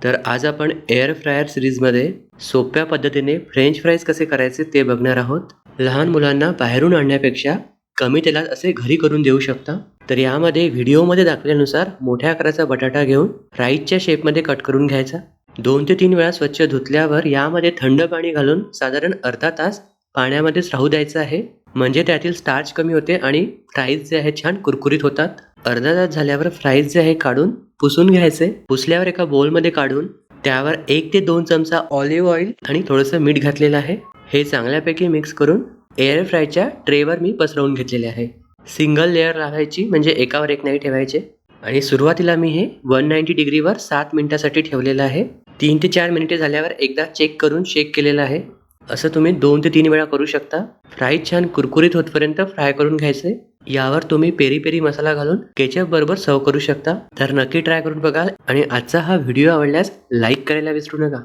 तर आज आपण एअर फ्रायर सीरीजमध्ये सोप्या पद्धतीने फ्रेंच फ्राईज कसे करायचे ते बघणार आहोत. लहान मुलांना बाहेरून आणण्यापेक्षा कमी तेलात असे घरी करून देऊ शकता. तर यामध्ये व्हिडिओमध्ये दाखवल्यानुसार मोठ्या आकाराचा बटाटा घेऊन फ्राईजच्या शेपमध्ये कट करून घ्यायचा. 2 ते 3 वेळा स्वच्छ धुतल्यावर यामध्ये थंड पाणी घालून साधारण अर्धा तास पाण्यामध्येच राहू द्यायचं आहे. म्हणजे त्यातील स्टार्च कमी होते आणि फ्राईज जे आहेत छान कुरकुरीत होतात. अर्धा तास झाल्यावर फ्राईज जे आहे काढून पुसून घ्यायचे. पुसल्यावर एका बोलमध्ये काढून त्यावर 1 ते 2 चमचा ऑलिव्ह ऑइल आणि थोडंसं मीठ घातलेलं आहे. हे चांगल्यापैकी मिक्स करून एअर फ्रायच्या ट्रेवर मी पसरवून घेतलेले आहे. सिंगल लेअर लावायची म्हणजे एकावर एक नाही ठेवायचे. आणि सुरुवातीला मी हे 190 डिग्रीवर 7 मिनिटासाठी ठेवलेलं आहे. 3 ते 4 मिनिटे झाल्यावर एकदा चेक करून शेक केलेलं आहे. असं तुम्ही 2 ते 3 वेळा करू शकता. फ्राईज छान कुरकुरीत होतपर्यंत फ्राय करून घ्यायचे. यावर तुम्ही पेरी पेरी मसाला घालून केचप बरोबर सर्व करू शकता. तर नक्की ट्राय करून बघा आणि आजचा हा व्हिडिओ आवडल्यास लाईक करायला विसरू नका.